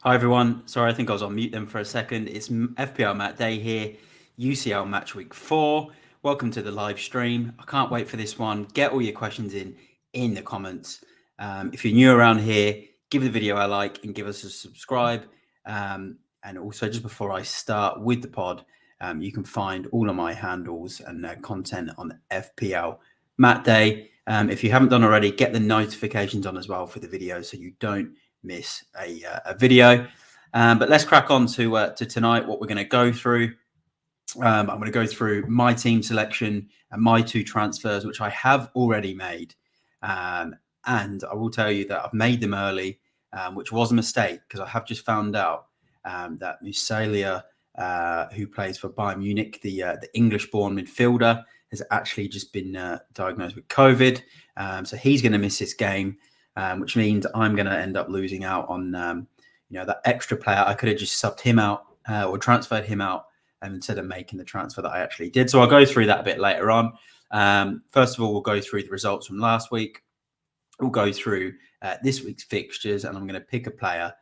Hi everyone. Sorry, I think I was on mute then for a second. It's FPLMattDay here, UCL Matchweek 4. Welcome to the live stream. I can't wait for this one. Get all your questions in the comments. If you're new around here, give the video a like and give us a subscribe. And also, just before I start with the pod, you can find all of my handles and content on FPL Matt Day. If you haven't done already, get the notifications on as well for the video so you don't miss a video. But let's crack on to tonight, what we're going to go through. I'm going to go through my team selection and my two transfers, which I have already made. And I will tell you that I've made them early, which was a mistake because I have just found out that Myself, who plays for Bayern Munich, the English-born midfielder, has actually just been diagnosed with COVID. So he's going to miss this game. Which means I'm going to end up losing out on, that extra player. I could have just subbed him out or transferred him out instead of making the transfer that I actually did. So I'll go through that a bit later on. First of all, we'll go through the results from last week. We'll go through this week's fixtures, and I'm going to pick a player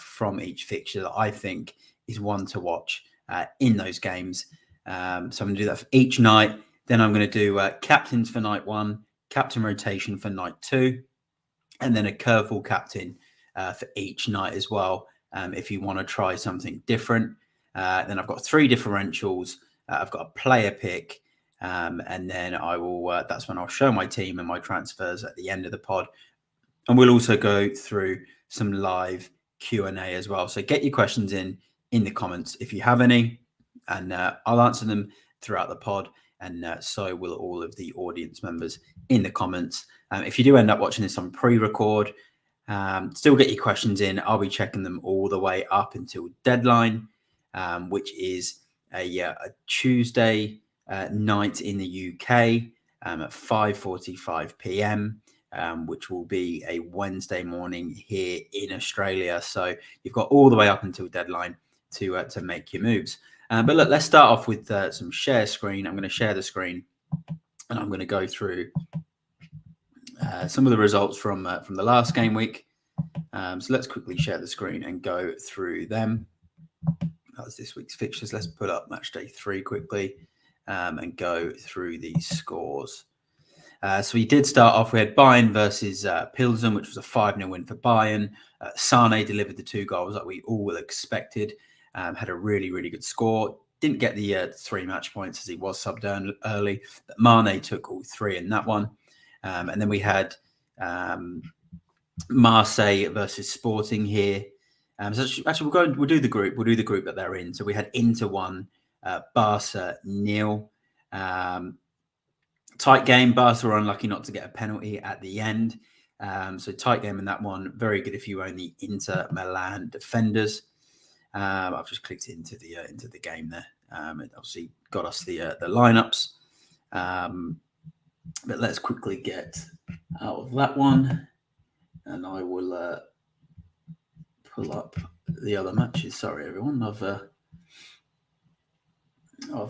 from each fixture that I think is one to watch in those games. So I'm going to do that for each night. Then I'm going to do captains for night 1, captain rotation for night 2. And then a curveball captain for each night as well, if you want to try something different. Then I've got 3 differentials. I've got a player pick, and then I will. That's when I'll show my team and my transfers at the end of the pod, and we'll also go through some live Q&A as well. So get your questions in the comments if you have any, and I'll answer them throughout the pod. And so will all of the audience members in the comments. If you do end up watching this on pre-record, still get your questions in. I'll be checking them all the way up until deadline, which is a Tuesday night in the UK at 5:45 p.m., which will be a Wednesday morning here in Australia. So you've got all the way up until deadline to make your moves. But look, let's start off with some share screen. I'm going to share the screen, and I'm going to go through some of the results from the last game week. So let's quickly share the screen and go through them. That's this week's fixtures. Let's put up Matchday 3 quickly and go through these scores. So we did start off. We had Bayern versus Pilsen, which was a 5-0 win for Bayern. Sane delivered the 2 goals that we all expected. Had a really, really good score. Didn't get the 3 match points as he was subbed early, but Mane took all 3 in that one. And then we had Marseille versus Sporting here. So actually, we'll do the group. We'll do the group that they're in. So we had Inter 1, Barca 0. Tight game. Barca were unlucky not to get a penalty at the end. So tight game in that one. Very good if you own the Inter Milan defenders. I've just clicked into the game there. It obviously got us the lineups. But let's quickly get out of that one, and I will pull up the other matches. Sorry, everyone. I've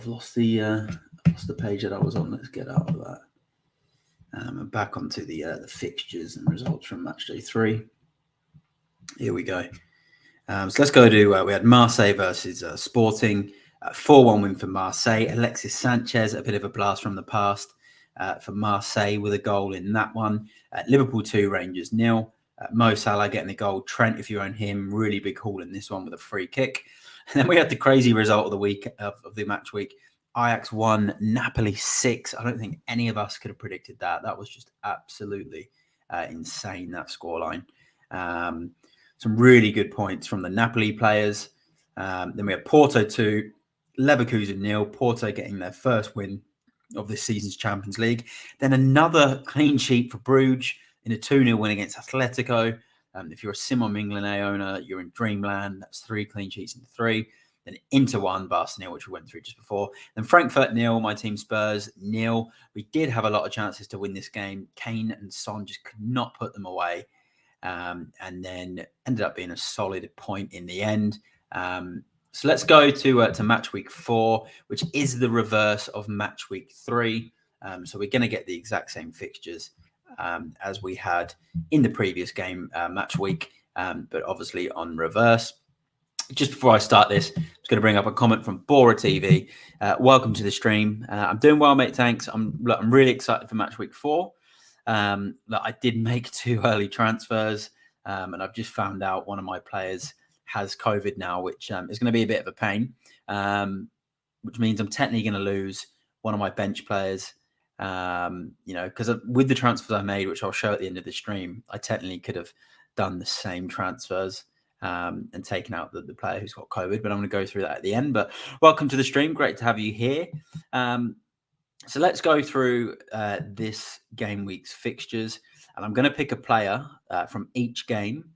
lost the page that I was on. Let's get out of that. And back onto the fixtures and results from Matchday 3. Here we go. So let's go to, we had Marseille versus Sporting, 4-1 win for Marseille. Alexis Sanchez, a bit of a blast from the past for Marseille with a goal in that one. Liverpool 2, Rangers 0. Mo Salah getting the goal. Trent, if you own him, really big haul in this one with a free kick. And then we had the crazy result of the week, of the match week. Ajax 1, Napoli 6. I don't think any of us could have predicted that. That was just absolutely insane, that scoreline. Some really good points from the Napoli players. Then we have Porto 2, Leverkusen 0. Porto getting their first win of this season's Champions League. Then another clean sheet for Bruges in a 2-0 win against Atletico. If you're a Simon Mignolet owner, you're in dreamland. That's 3 clean sheets in 3. Then Inter 1, Barca 0, which we went through just before. Then Frankfurt 0, my team Spurs 0. We did have a lot of chances to win this game. Kane and Son just could not put them away. And then ended up being a solid point in the end. So let's go to match week 4, which is the reverse of match week 3. So we're going to get the exact same fixtures as we had in the previous game match week. but obviously on reverse. Just before I start this, I'm just going to bring up a comment from Bora TV. Welcome to the stream. I'm doing well, mate. Thanks. I'm really excited for match week 4. I did make 2 early transfers, and I've just found out one of my players has COVID now, which is going to be a bit of a pain, which means I'm technically going to lose one of my bench players. Because with the transfers I made, which I'll show at the end of the stream, I technically could have done the same transfers and taken out the player who's got COVID, but I'm going to go through that at the end. But welcome to the stream. Great to have you here. So let's go through this game week's fixtures, and I'm going to pick a player from each game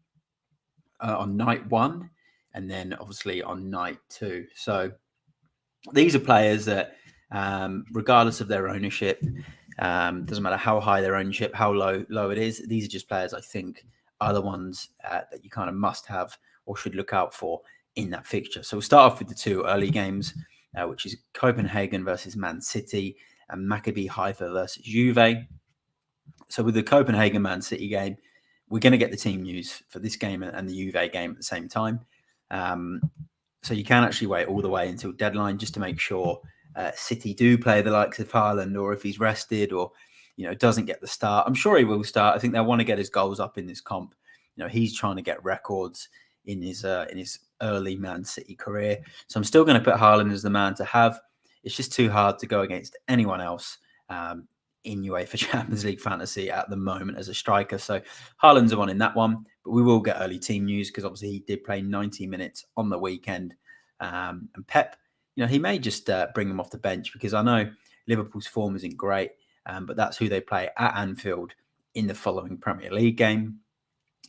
on night 1 and then obviously on night 2. So these are players that, regardless of their ownership, doesn't matter how high their ownership, how low it is, these are just players I think are the ones that you kind of must have or should look out for in that fixture. So we'll start off with the 2 early games, which is Copenhagen versus Man City and Maccabi Haifa versus Juve. So with the Copenhagen Man City game, we're going to get the team news for this game and the Juve game at the same time. So you can actually wait all the way until deadline just to make sure City do play the likes of Haaland, or if he's rested or doesn't get the start. I'm sure he will start. I think they'll want to get his goals up in this comp. He's trying to get records in his early Man City career. So I'm still going to put Haaland as the man to have. It's just too hard to go against anyone else in UEFA Champions League fantasy at the moment as a striker. So Haaland's the one in that one, but we will get early team news because obviously he did play 90 minutes on the weekend. And Pep, he may just bring him off the bench because I know Liverpool's form isn't great, but that's who they play at Anfield in the following Premier League game.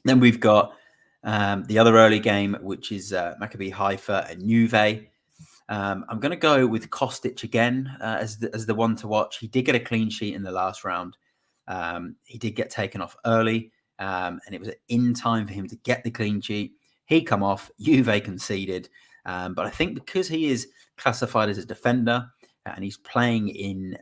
Then we've got the other early game, which is Maccabi Haifa and Juve. I'm going to go with Kostic again as the one to watch. He did get a clean sheet in the last round. He did get taken off early, and it was in time for him to get the clean sheet. He come off, Juve conceded. But I think because he is classified as a defender and he's playing in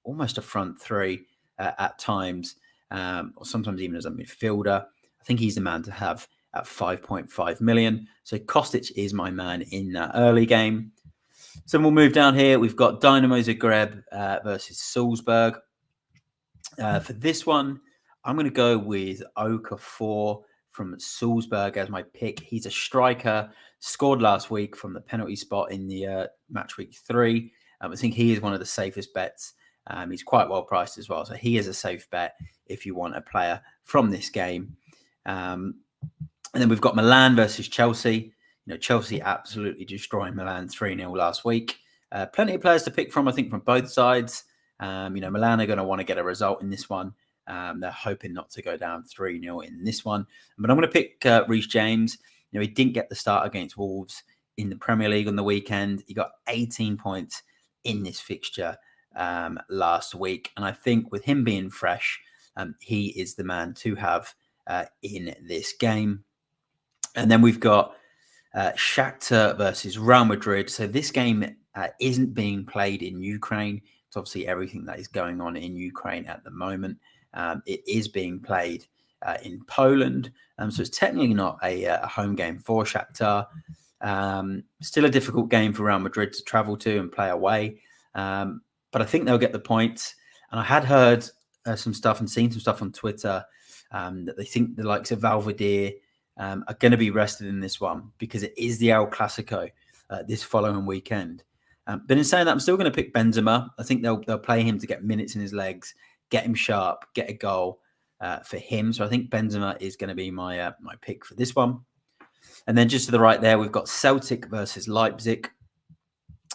almost a front 3 at times, or sometimes even as a midfielder, I think he's the man to have at 5.5 million. So Kostic is my man in that early game. So we'll move down here. We've got Dynamo Zagreb versus Salzburg. For this one, I'm going to go with Okafor from Salzburg as my pick. He's a striker, scored last week from the penalty spot in the match week 3. I think he is one of the safest bets. He's quite well priced as well. So he is a safe bet if you want a player from this game. And then we've got Milan versus Chelsea. Chelsea absolutely destroying Milan 3-0 last week. Plenty of players to pick from, I think, from both sides. Milan are going to want to get a result in this one. They're hoping not to go down 3-0 in this one. But I'm going to pick Reece James. He didn't get the start against Wolves in the Premier League on the weekend. He got 18 points in this fixture last week. And I think with him being fresh, he is the man to have in this game. And then we've got Shakhtar versus Real Madrid. So this game isn't being played in Ukraine. It's obviously everything that is going on in Ukraine at the moment. It is being played in Poland. So it's technically not a home game for Shakhtar. Still a difficult game for Real Madrid to travel to and play away. But I think they'll get the points. And I had heard some stuff and seen some stuff on Twitter that they think the likes of Valverde are going to be rested in this one because it is the El Clasico this following weekend. But in saying that, I'm still going to pick Benzema. I think they'll play him to get minutes in his legs, get him sharp, get a goal for him. So I think Benzema is going to be my pick for this one. And then just to the right there, we've got Celtic versus Leipzig.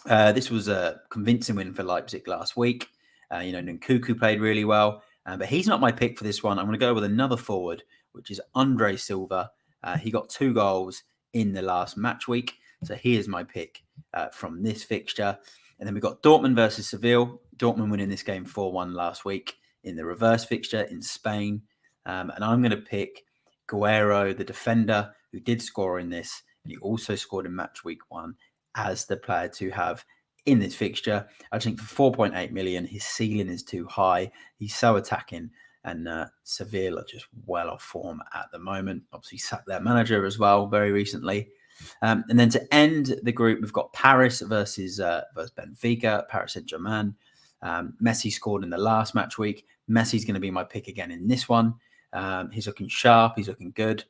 This was a convincing win for Leipzig last week. Nkunku played really well, but he's not my pick for this one. I'm going to go with another forward, which is Andre Silva. He got 2 goals in the last match week. So he is my pick from this fixture. And then we've got Dortmund versus Seville. Dortmund winning this game 4-1 last week in the reverse fixture in Spain. And I'm going to pick Guerrero, the defender, who did score in this. And he also scored in match week 1 as the player to have in this fixture. I think for 4.8 million, his ceiling is too high. He's so attacking. and Seville are just well off form at the moment. Obviously sacked their manager as well very recently. And then to end the group, we've got Paris versus Benfica, Paris Saint-Germain. Messi scored in the last match week. Messi's going to be my pick again in this one. He's looking sharp. He's looking good.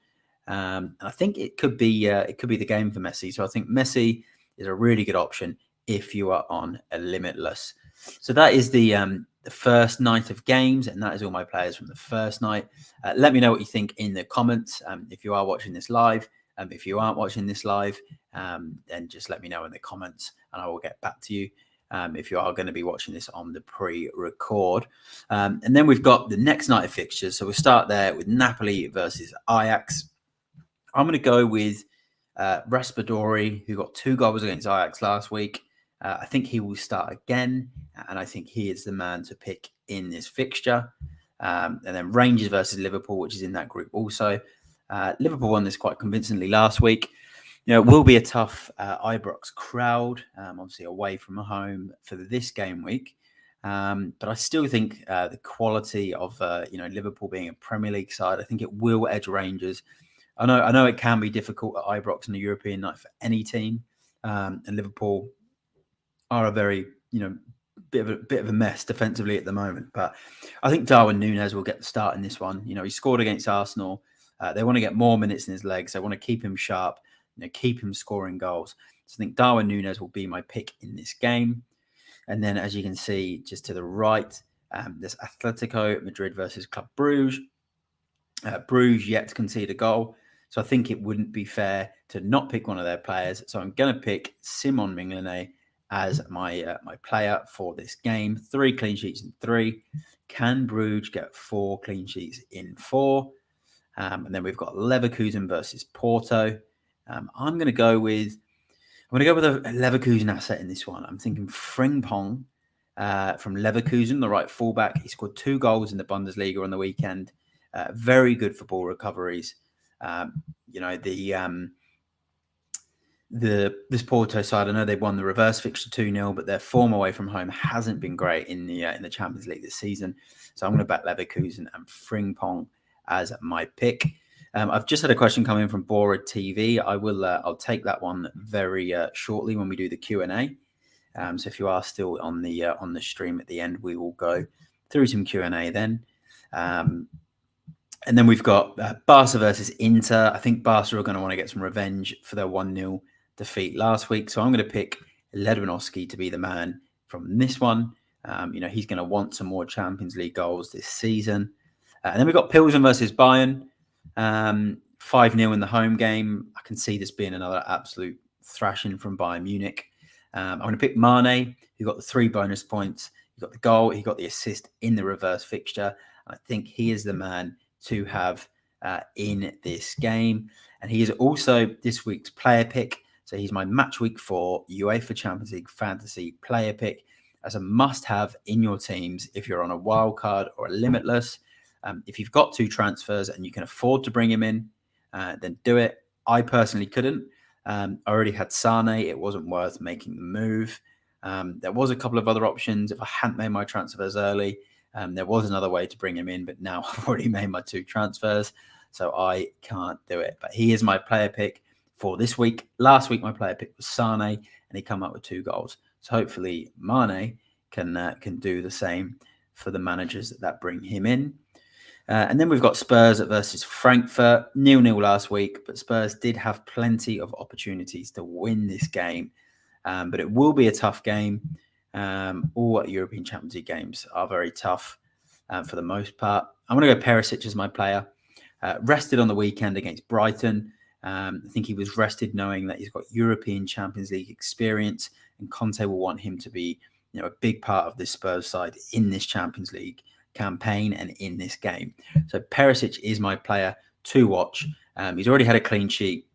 And I think it could be the game for Messi. So I think Messi is a really good option if you are on a limitless. So that is the first night of games, and that is all my players from the first night. Let me know what you think in the comments. If you are watching this live, if you aren't watching this live, then just let me know in the comments, and I will get back to you. If you are going to be watching this on the pre-record. And then we've got the next night of fixtures. So we'll start there with Napoli versus Ajax. I'm going to go with Raspadori, who got 2 goals against Ajax last week. I think he will start again, and I think he is the man to pick in this fixture. And then Rangers versus Liverpool, which is in that group also. Liverpool won this quite convincingly last week. It will be a tough Ibrox crowd, obviously away from home for this game week. But I still think the quality of Liverpool being a Premier League side, I think it will edge Rangers. I know it can be difficult at Ibrox on a European night for any team, and Liverpool are a very bit of a mess defensively at the moment. But I think Darwin Núñez will get the start in this one. He scored against Arsenal. They want to get more minutes in his legs. They want to keep him sharp. Keep him scoring goals. So I think Darwin Núñez will be my pick in this game. And then, as you can see, just to the right, there's Atletico Madrid versus Club Bruges. Bruges yet to concede a goal. So I think it wouldn't be fair to not pick one of their players. So I'm going to pick Simon Mignolet as my player for this game. 3 clean sheets in 3. Can Bruges get 4 clean sheets in 4? And then we've got Leverkusen versus Porto. I'm going to go with a Leverkusen asset in this one. I'm thinking Frimpong from Leverkusen, the right fullback. He scored 2 goals in the Bundesliga on the weekend. Very good for ball recoveries. This Porto side, I know they've won the reverse fixture 2-0, but their form away from home hasn't been great in the Champions League this season. So I'm going to back Leverkusen and Frimpong as my pick. I've just had a question come in from Bora TV. I'll take that one very shortly when we do the Q&A. So if you are still on the stream at the end, we will go through some Q&A then. And then we've got Barca versus Inter. I think Barca are going to want to get some revenge for their 1-0 defeat last week. So I'm going to pick Lewandowski to be the man from this one. He's going to want some more Champions League goals this season. And then we've got Pilsen versus Bayern. 5-0 in the home game. I can see this being another absolute thrashing from Bayern Munich. I'm going to pick Mane, who got the 3 bonus points. He got the goal. He got the assist in the reverse fixture. And I think he is the man to have in this game. And he is also this week's player pick. So he's my match week 4 UEFA Champions League fantasy player pick as a must-have in your teams if you're on a wild card or a limitless. If you've got 2 transfers and you can afford to bring him in, then do it. I personally couldn't. I already had Sane. It wasn't worth making the move. There was a couple of other options. If I hadn't made my transfers early, there was another way to bring him in, but now I've already made my 2 transfers, so I can't do it. But he is my player pick for this week. Last week, my player pick was Sane, and he came up with 2 goals. So hopefully Mane can do the same for the managers that bring him in. And then we've got Spurs versus Frankfurt. 0-0 last week, but Spurs did have plenty of opportunities to win this game. But it will be a tough game. All European Champions League games are very tough for the most part. I'm going to go Perisic as my player. Rested on the weekend against Brighton. I think he was rested knowing that he's got European Champions League experience, and Conte will want him to be a big part of this Spurs side in this Champions League campaign and in this game. So Perisic is my player to watch. He's already had a clean sheet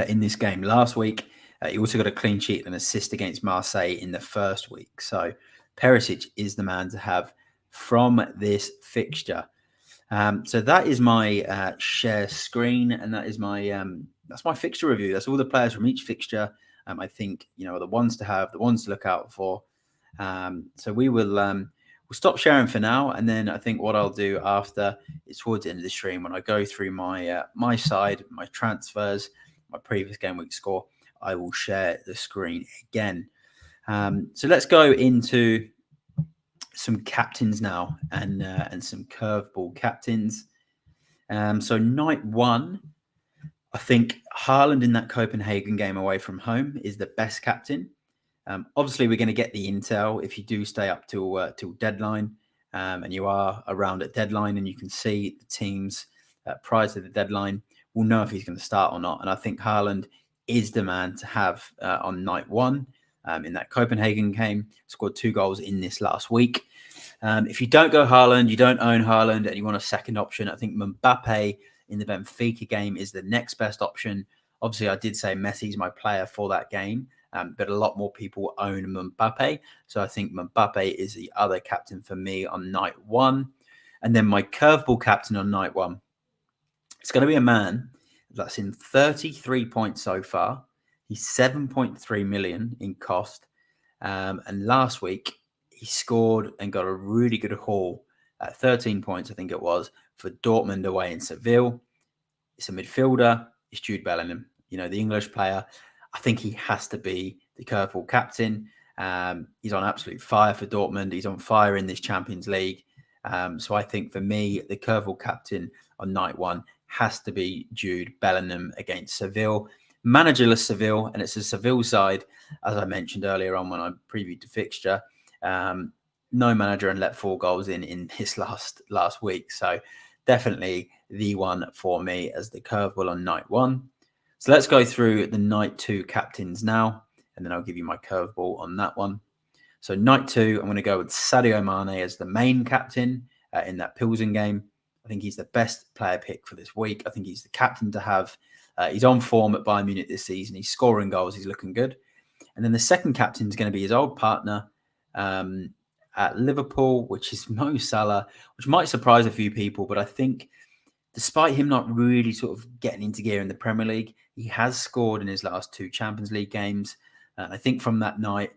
in this game last week. He also got a clean sheet and assist against Marseille in the first week. So Perisic is the man to have from this fixture. So that is my share screen, and that is my that's my fixture review. That's all the players from each fixture. I think are the ones to have, the ones to look out for. So we will we'll stop sharing for now, and then I think what I'll do after is towards the end of the stream when I go through my side, my transfers, my previous game week score, I will share the screen again. So let's go into some captains now and some curveball captains. So night one, I think Haaland in that Copenhagen game away from home is the best captain. Obviously, we're going to get the intel if you do stay up till deadline, and you are around at deadline, and you can see the teams prior to the deadline. We'll know if he's going to start or not. And I think Haaland is the man to have on night one in that Copenhagen game. Scored 2 goals in this last week. If you don't go Haaland, you don't own Haaland, and you want a second option, I think Mbappe in the Benfica game is the next best option. Obviously, I did say Messi's my player for that game. But a lot more people own Mbappe. So I think Mbappe is the other captain for me on night one. And then my curveball captain on night one, it's going to be a man that's in 33 points so far. He's 7.3 million in cost. And last week, he scored and got a really good haul at 13 points, I think it was, for Dortmund away in Seville. It's a midfielder. It's Jude Bellingham, the English player. I think he has to be the curveball captain. He's on absolute fire for Dortmund. He's on fire in this Champions League. So I think for me, the curveball captain on night one has to be Jude Bellingham against Seville. Managerless Seville, and it's a Seville side, as I mentioned earlier on when I previewed the fixture. No manager and let 4 goals in his last week. So definitely the one for me as the curveball on night one. So let's go through the night 2 captains now, and then I'll give you my curveball on that one. So night 2, I'm going to go with Sadio Mane as the main captain in that Pilsen game. I think he's the best player pick for this week. I think he's the captain to have. He's on form at Bayern Munich this season. He's scoring goals. He's looking good. And then the second captain is going to be his old partner at Liverpool, which is Mo Salah, which might surprise a few people, but I think despite him not really sort of getting into gear in the Premier League, he has scored in his last 2 Champions League games. And I think from that night,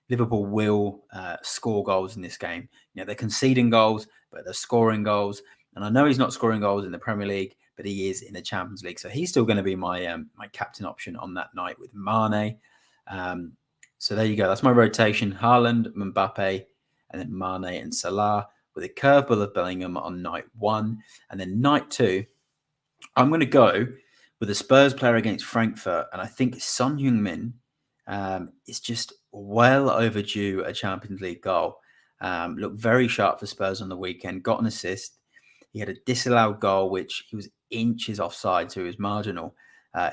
Liverpool will score goals in this game. They're conceding goals, but they're scoring goals. And I know he's not scoring goals in the Premier League, but he is in the Champions League. So he's still going to be my captain option on that night with Mane. So there you go. That's my rotation. Haaland, Mbappe, and then Mane and Salah, with a curveball of Bellingham on night 1. And then night 2, I'm going to go with a Spurs player against Frankfurt. And I think Son Heung-min is just well overdue a Champions League goal. Looked very sharp for Spurs on the weekend, got an assist. He had a disallowed goal, which he was inches offside, so he was marginal.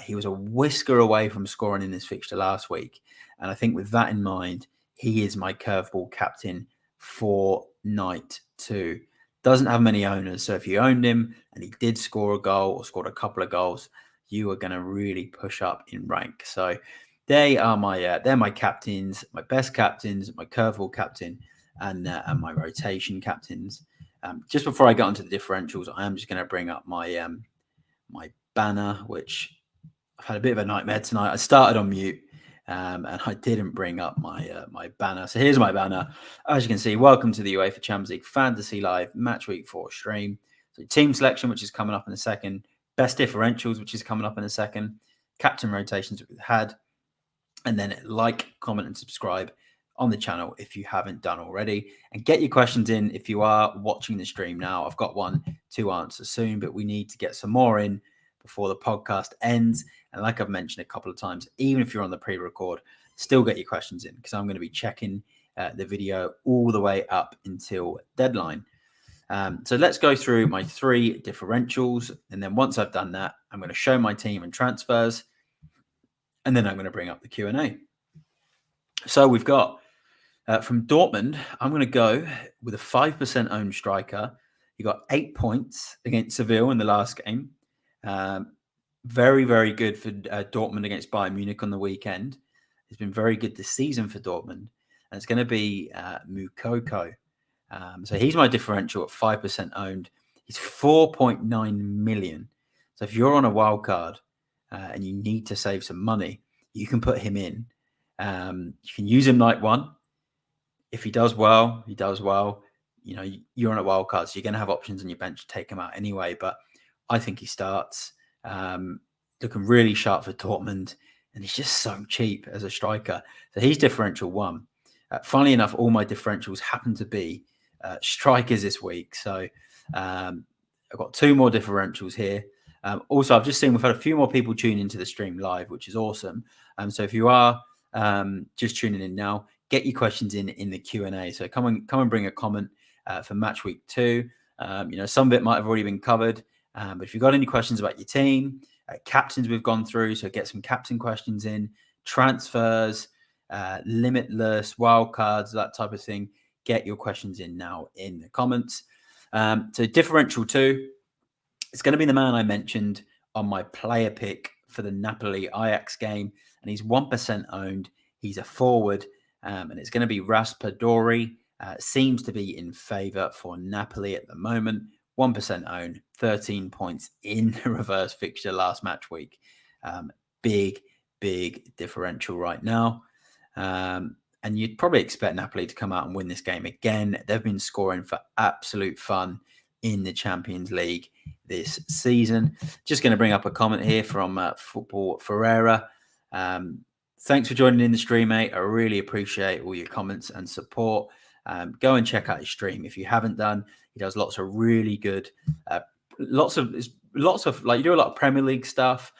He was a whisker away from scoring in this fixture last week. And I think with that in mind, he is my curveball captain for night 2. Doesn't have many owners, so if you owned him and he did score a goal or scored a couple of goals, you are going to really push up in rank. So they are they're my captains, my best captains, my curveball captain, and my rotation captains. Just before I get onto the differentials, I am just going to bring up my my banner, which I've had a bit of a nightmare tonight. I started on mute. And I didn't bring up my banner. So here's my banner. As you can see, welcome to the Uefa Champions League Fantasy Live Matchweek 4 stream. So team selection, which is coming up in a second. Best differentials, which is coming up in a second. Captain rotations, which we've had. And then like, comment, and subscribe on the channel if you haven't done already. And get your questions in if you are watching the stream now. I've got 1 to answer soon, but we need to get some more in before the podcast ends. And like I've mentioned a couple of times, even if you're on the pre-record, still get your questions in because I'm going to be checking the video all the way up until deadline. So let's go through my 3 differentials. And then once I've done that, I'm going to show my team and transfers. And then I'm going to bring up the Q&A. So we've got from Dortmund, I'm going to go with a 5% owned striker. He got 8 points against Seville in the last game. Very, very good for Dortmund against Bayern Munich on the weekend. It's been very good this season for Dortmund. And it's going to be Mukoko. So he's my differential at 5% owned. He's 4.9 million. So if you're on a wild card and you need to save some money, you can put him in. You can use him night 1. If he does well, he does well. you're on a wild card, so you're going to have options on your bench to take him out anyway. But I think he starts. Looking really sharp for Dortmund, and he's just so cheap as a striker. So he's differential 1. Funnily enough, all my differentials happen to be strikers this week. So I've got 2 more differentials here. Also, I've just seen we've had a few more people tune into the stream live, which is awesome. So if you are just tuning in now, get your questions in the Q&A. So come and bring a comment for match week 2. Some of it might have already been covered, but if you've got any questions about your team, captains we've gone through, so get some captain questions in, transfers, limitless, wildcards, that type of thing. Get your questions in now in the comments. So differential 2, it's going to be the man I mentioned on my player pick for the Napoli Ajax game, and he's 1% owned. He's a forward, and it's going to be Raspadori. Seems to be in favour for Napoli at the moment. 1% owned, 13 points in the reverse fixture last match week. Big differential right now. And you'd probably expect Napoli to come out and win this game again. They've been scoring for absolute fun in the Champions League this season. Just going to bring up a comment here from Football Ferreira. Thanks for joining in the stream, mate. I really appreciate all your comments and support. Go and check out his stream if you haven't done. He does lots of really good, lots of like, you do a lot of Premier League stuff,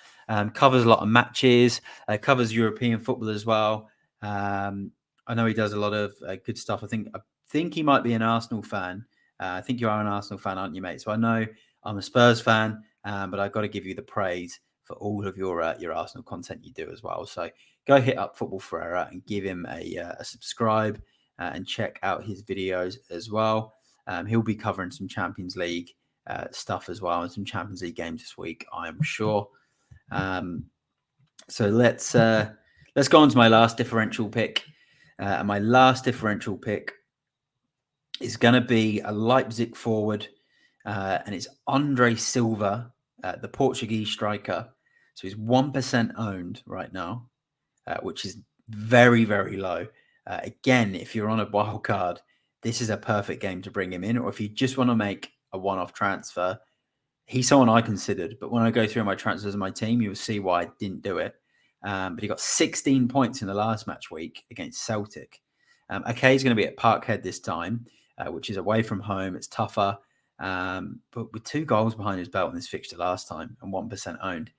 covers a lot of matches, covers European football as well. I know he does a lot of good stuff. I think he might be an Arsenal fan. I think you are an Arsenal fan, aren't you, mate? So I know I'm a Spurs fan, but I've got to give you the praise for all of your Arsenal content you do as well. So go hit up Football Ferreira and give him a subscribe and check out his videos as well. He'll be covering some Champions League stuff as well and some Champions League games this week, I'm sure. So let's go on to my last differential pick. And my last differential pick is going to be a Leipzig forward, and it's Andre Silva, the Portuguese striker. So he's 1% owned right now, which is very, very low. Again, if you're on a wild card, this is a perfect game to bring him in. Or if you just want to make a one-off transfer, he's someone I considered. But when I go through my transfers in my team, you'll see why I didn't do it. But he got 16 points in the last match week against Celtic. Okay, he's going to be at Parkhead this time, which is away from home. It's tougher. But with 2 goals behind his belt in this fixture last time and 1% owned,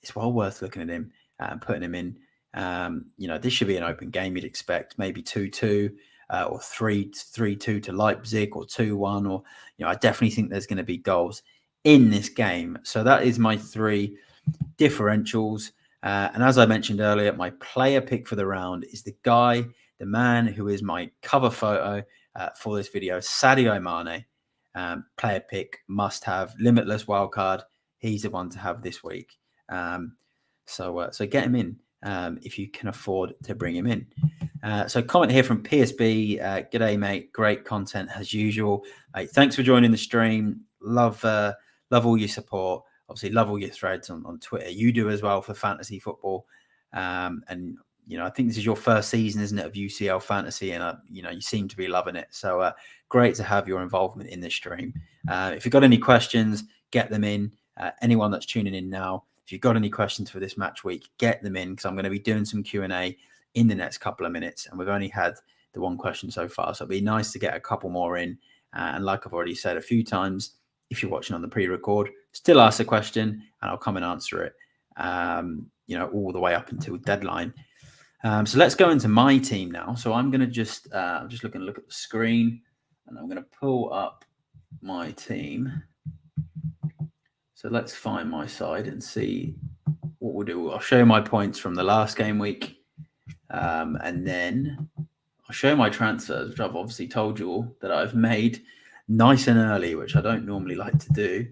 it's well worth looking at him and putting him in. This should be an open game, you'd expect. Maybe 2-2 or 3-2 to Leipzig, or 2-1. Or, I definitely think there's going to be goals in this game. So that is my 3 differentials. And as I mentioned earlier, my player pick for the round is the man who is my cover photo for this video, Sadio Mane. Player pick, must have, limitless wildcard. He's the one to have this week. So get him in if you can afford to bring him in. So comment here from PSB. G'day, mate. Great content as usual. Mate, thanks for joining the stream. Love all your support. Obviously, love all your threads on Twitter. You do as well for fantasy football. And, I think this is your first season, isn't it, of UCL Fantasy? And, you seem to be loving it. So great to have your involvement in this stream. If you've got any questions, get them in. Anyone that's tuning in now, if you've got any questions for this match week, get them in, because I'm going to be doing some Q&A in the next couple of minutes. And we've only had the 1 question so far. So it'd be nice to get a couple more in. And like I've already said a few times, if you're watching on the pre-record, still ask a question and I'll come and answer it, all the way up until deadline. So let's go into my team now. So I'm going to just look at the screen, and I'm going to pull up my team. So let's find my side and see what we'll do. I'll show you my points from the last game week, and then I'll show you my transfers, which I've obviously told you all that I've made nice and early, which I don't normally like to do.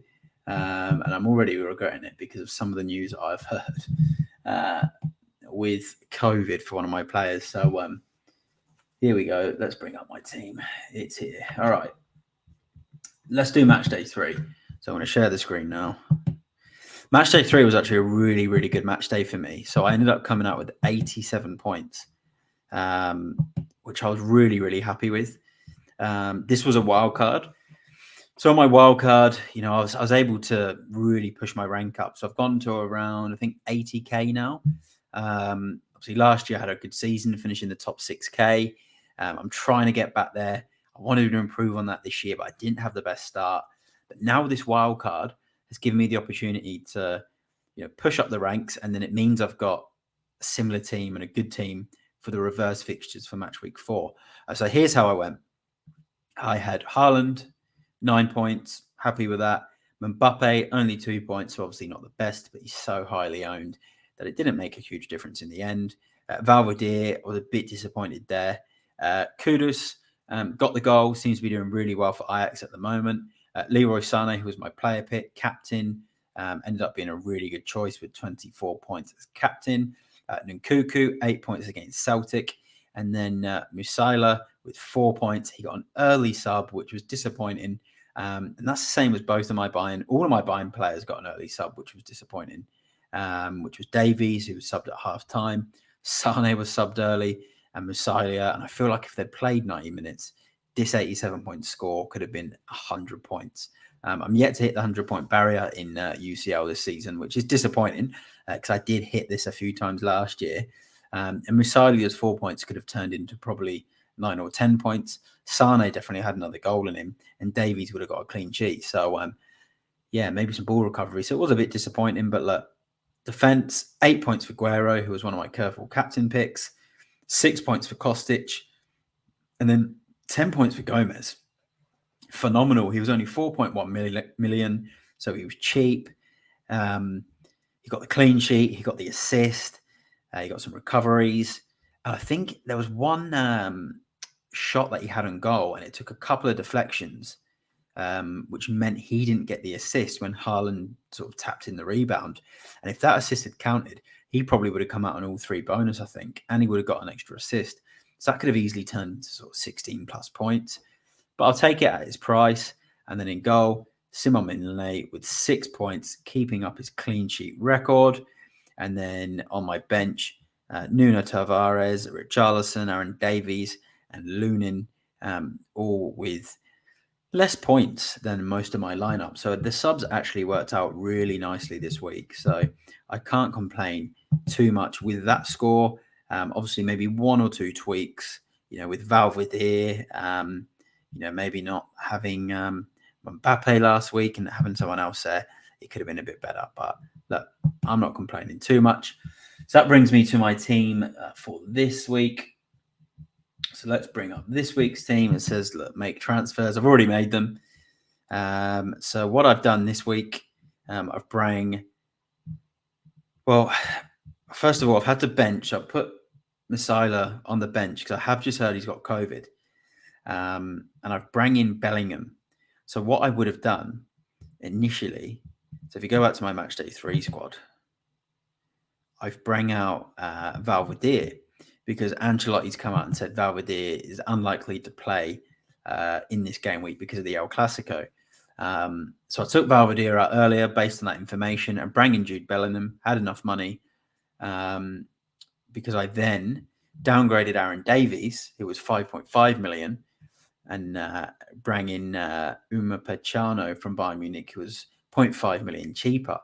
And I'm already regretting it because of some of the news I've heard with COVID for one of my players. So here we go. Let's bring up my team. It's here. All right. Let's do match day 3. So I'm going to share the screen now. Match day 3 was actually a really, really good match day for me. So I ended up coming out with 87 points, which I was really, really happy with. This was a wild card. So on my wild card, I was able to really push my rank up. So I've gone to around, I think, 80k now. Obviously, last year I had a good season, finishing the top 6k. I'm trying to get back there. I wanted to improve on that this year, but I didn't have the best start. But now this wild card has given me the opportunity to, push up the ranks, and then it means I've got a similar team and a good team for the reverse fixtures for match week 4. So here's how I went. I had Haaland, 9 points, happy with that. Mbappe, only 2 points, so obviously not the best, but he's so highly owned that it didn't make a huge difference in the end. Valverde, was a bit disappointed there. Kudus got the goal, seems to be doing really well for Ajax at the moment. Leroy Sané, who was my player pick, captain, ended up being a really good choice with 24 points as captain. Nkunku, 8 points against Celtic. And then Musiala with 4 points. He got an early sub, which was disappointing. And that's the same as both of my buying. All of my buying players got an early sub, which was disappointing, which was Davies, who was subbed at half time. Sane was subbed early, and Musiala. And I feel like if they'd played 90 minutes, this 87-point score could have been 100 points. I'm yet to hit the 100-point barrier in UCL this season, which is disappointing because I did hit this a few times last year. And Musalia's 4 points could have turned into probably 9 or 10 points. Sane definitely had another goal in him, and Davies would have got a clean sheet. So, maybe some ball recovery. So it was a bit disappointing, but look, defense, 8 points for Guerrero, who was one of my careful captain picks, 6 points for Kostic, and then 10 points for Gomez. Phenomenal. He was only 4.1 million, so he was cheap. He got the clean sheet. He got the assist. He got some recoveries. I think there was one shot that he had on goal, and it took a couple of deflections, which meant he didn't get the assist when Haaland sort of tapped in the rebound. And if that assist had counted, he probably would have come out on all 3 bonus, I think, and he would have got an extra assist. So that could have easily turned into sort of 16 plus points. But I'll take it at his price. And then in goal, Simon Mignolet with 6 points, keeping up his clean sheet record. And then on my bench, Nuno Tavares, Richarlison, Aaron Davies, and Lunin, all with less points than most of my lineup. So the subs actually worked out really nicely this week. So I can't complain too much with that score. Obviously, maybe 1 or 2 tweaks, with Valverde, maybe not having Mbappe last week and having someone else there, it could have been a bit better. But look, I'm not complaining too much. So that brings me to my team for this week. So let's bring up this week's team. It says, look, make transfers. I've already made them. So what I've done this week, I've first of all, I've had to bench. I've put Musiala on the bench because I have just heard he's got COVID. And I've brought in Bellingham. So what I would have done initially, so if you go back to my Matchday 3 squad, I've brought out Valverde because Ancelotti's come out and said Valverde is unlikely to play in this game week because of the El Clasico. So I took Valverde out earlier based on that information and brought in Jude Bellingham, had enough money because I then downgraded Aaron Davies, who was 5.5 million, and brought in Upamecano from Bayern Munich, who was 0.5 million cheaper.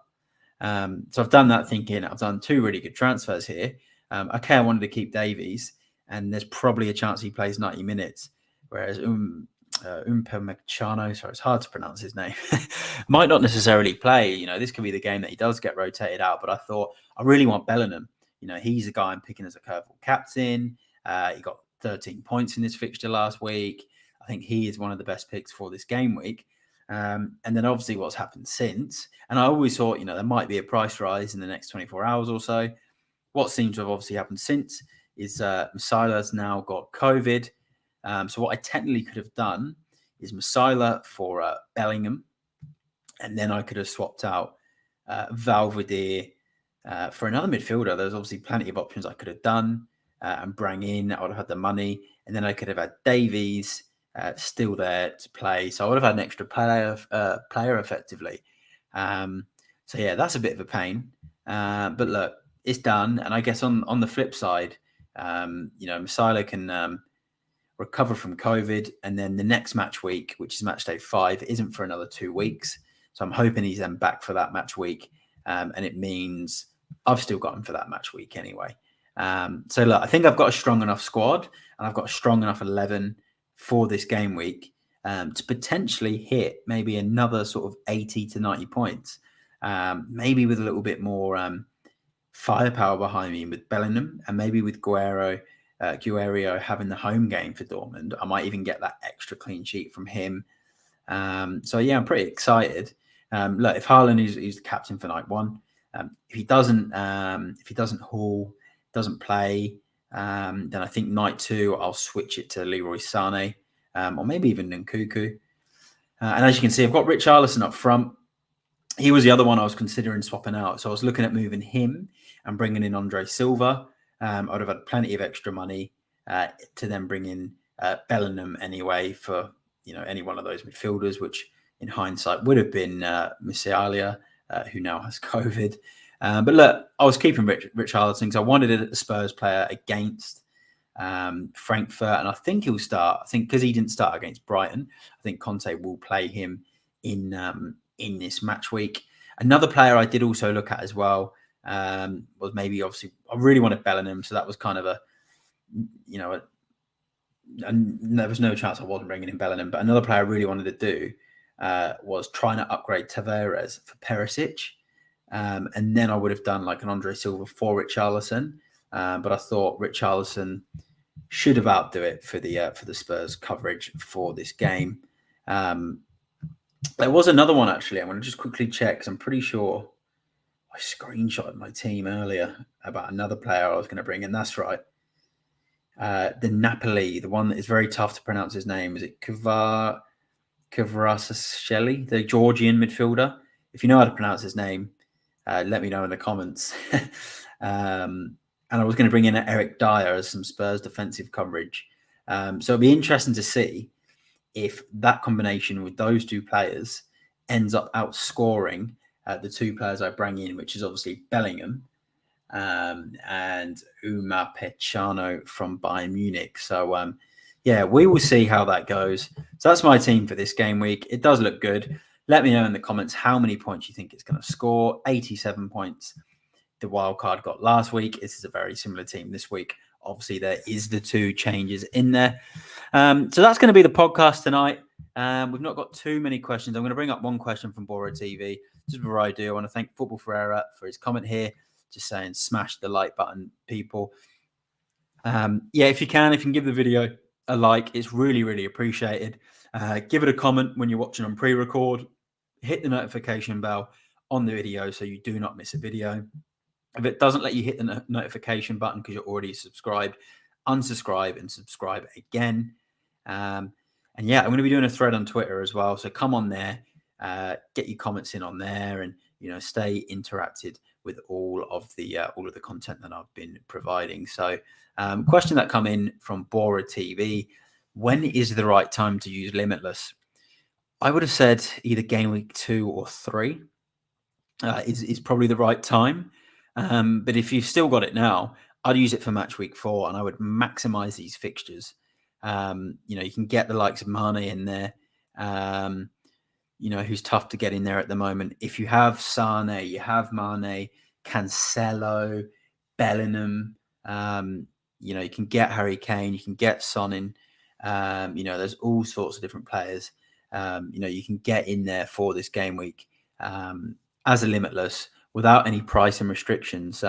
So I've done that thinking I've done 2 really good transfers here. I wanted to keep Davies, and there's probably a chance he plays 90 minutes, whereas Upamecano, sorry, it's hard to pronounce his name, might not necessarily play. This could be the game that he does get rotated out, but I thought I really want Bellingham. He's a guy I'm picking as a curveball captain. He got 13 points in this fixture last week. I think he is one of the best picks for this game week. And then obviously what's happened since, and I always thought, there might be a price rise in the next 24 hours or so. What seems to have obviously happened since is Musiala's now got COVID. So what I technically could have done is Musiala for Bellingham, and then I could have swapped out Valverde for another midfielder. There's obviously plenty of options I could have done and bring in. I would have had the money, and then I could have had Davies still there to play. So I would have had an extra player effectively. So yeah, that's a bit of a pain. But look, it's done. And I guess on the flip side, Musiala can recover from COVID, and then the next match week, which is match day 5, isn't for another 2 weeks. So I'm hoping he's then back for that match week, and it means I've still got him for that match week anyway. So look, I think I've got a strong enough squad, and I've got a strong enough 11 for this game week to potentially hit maybe another sort of 80 to 90 points, maybe with a little bit more firepower behind me with Bellingham, and maybe with Guerrero having the home game for Dortmund. I might even get that extra clean sheet from him. So yeah, I'm pretty excited. Look, if Haaland is the captain for night 1, if he doesn't haul, doesn't play, then I think night 2 I'll switch it to Leroy Sané, or maybe even Nkunku. And as you can see, I've got Richarlison up front. He was the other one I was considering swapping out. So I was looking at moving him and bringing in Andre Silva. I would have had plenty of extra money to then bring in Bellingham anyway for any one of those midfielders, which in hindsight would have been Musiala, who now has COVID. But look, I was keeping Richarlison because I wanted a Spurs player against Frankfurt, and I think he'll start. I think because he didn't start against Brighton, I think Conte will play him in this match week. Another player I did also look at as well was maybe, obviously, I really wanted Bellingham, so that was kind of and there was no chance I wasn't bringing in Bellingham. But another player I really wanted to do was trying to upgrade Tavares for Perisic, and then I would have done like an Andre Silva for Richarlison. But I thought Richarlison should about outdo it for the Spurs coverage for this game. There was another one, actually. I'm going to just quickly check because I'm pretty sure I screenshotted my team earlier about another player I was going to bring in. That's right. The Napoli, the one that is very tough to pronounce his name. Is it Kvaratskhelia, the Georgian midfielder? If you know how to pronounce his name, let me know in the comments. And I was going to bring in Eric Dyer as some Spurs defensive coverage. So it'll be interesting to see if that combination with those two players ends up outscoring the two players I bring in, which is obviously Bellingham and Upamecano from Bayern Munich. So, yeah, we will see how that goes. So that's my team for this game week. It does look good. Let me know in the comments how many points you think it's going to score. 87 points. The wild card got last week. This is a very similar team this week. Obviously, there is the 2 changes in there. So that's going to be the podcast tonight. We've not got too many questions. I'm going to bring up one question from Bora TV. Just before I do, I want to thank Football Ferreira for his comment here, just saying smash the like button, people. Yeah, if you can give the video a like, it's really, really appreciated. Give it a comment when you're watching on pre-record. Hit the notification bell on the video so you do not miss a video. If it doesn't let you hit the notification button because you're already subscribed, unsubscribe and subscribe again. And yeah, I'm going to be doing a thread on Twitter as well. So come on there, get your comments in on there, and stay interacted with all of the content that I've been providing. So, question that come in from Bora TV: when is the right time to use Limitless? I would have said either game week 2 or 3 is probably the right time. But if you've still got it now, I'd use it for match week 4, and I would maximize these fixtures. You can get the likes of Mane in there, who's tough to get in there at the moment. If you have Sane, you have Mane, Cancelo, Bellingham, you can get Harry Kane, you can get Son in. There's all sorts of different players, you can get in there for this game week as a Limitless without any price and restrictions.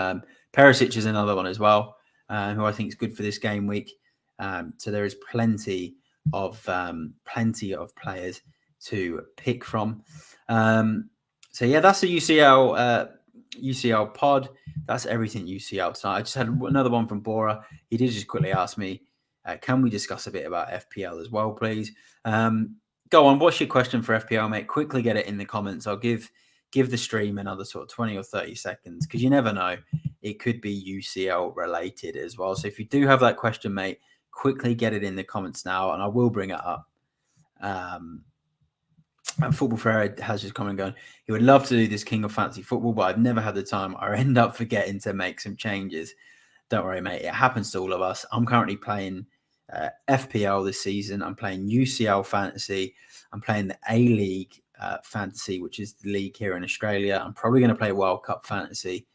Perisic is another one as well, who I think is good for this game week. So there is plenty of players to pick from. So yeah, that's the UCL pod. That's everything UCL tonight. I just had another one from Bora. He did just quickly ask me, can we discuss a bit about FPL as well, please? Go on. What's your question for FPL, mate? Quickly get it in the comments. I'll give the stream another sort of 20 or 30 seconds because you never know. It could be UCL related as well. So if you do have that question, mate, quickly get it in the comments now and I will bring it up. And Football Ferreira has just comment going, he would love to do this King of Fantasy Football, but I've never had the time. I end up forgetting to make some changes. Don't worry, mate. It happens to all of us. I'm currently playing FPL this season. I'm playing UCL Fantasy. I'm playing the A-League Fantasy, which is the league here in Australia. I'm probably going to play World Cup Fantasy.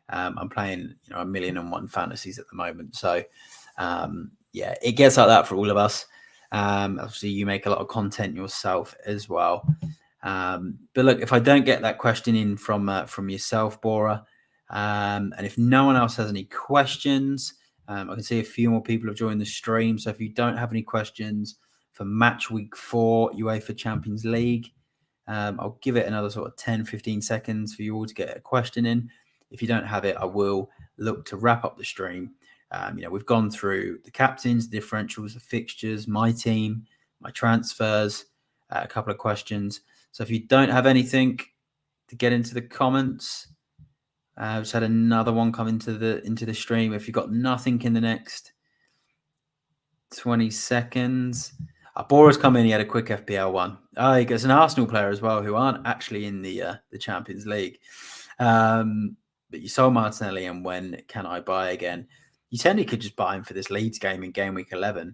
I'm playing, 1,000,001 fantasies at the moment. So, yeah, it gets like that for all of us. Obviously, you make a lot of content yourself as well. But look, if I don't get that question in from yourself, Bora, and if no one else has any questions, I can see a few more people have joined the stream. So if you don't have any questions for match week 4 UEFA Champions League, I'll give it another sort of 10, 15 seconds for you all to get a question in. If you don't have it, I will look to wrap up the stream. We've gone through the captains, the differentials, the fixtures, my team, my transfers, a couple of questions. So if you don't have anything to get into the comments, I've just had another one come into the stream. If you've got nothing in the next 20 seconds, Bora's come in. He had a quick FPL one. He gets an Arsenal player as well who aren't actually in the Champions League. But you sold Martinelli, and when can I buy again? You technically could just buy him for this Leeds game in game week 11.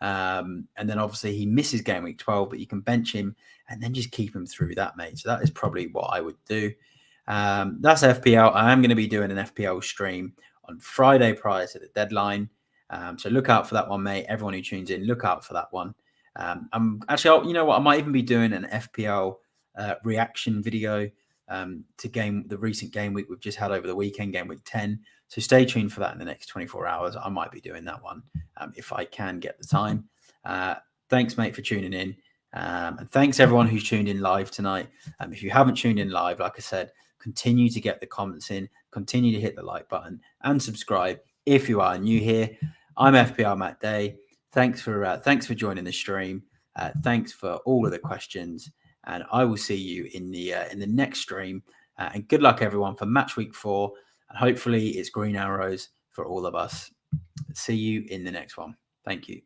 And then obviously he misses game week 12, but you can bench him and then just keep him through that, mate. So that is probably what I would do. That's FPL. I am going to be doing an FPL stream on Friday prior to the deadline. So look out for that one, mate. Everyone who tunes in, look out for that one. I'm actually, you know what? I might even be doing an FPL reaction video to the recent game week we've just had over the weekend, game week 10. So stay tuned for that in the next 24 hours. I might be doing that one if I can get the time. Thanks, mate, for tuning in. And thanks everyone who's tuned in live tonight. If you haven't tuned in live, like I said, continue to get the comments in, continue to hit the like button and subscribe if you are new here. I'm FPLMattDay. Thanks for joining the stream. Thanks for all of the questions, and I will see you in the next stream. And good luck, everyone, for match week 4. And hopefully, it's green arrows for all of us. See you in the next one. Thank you.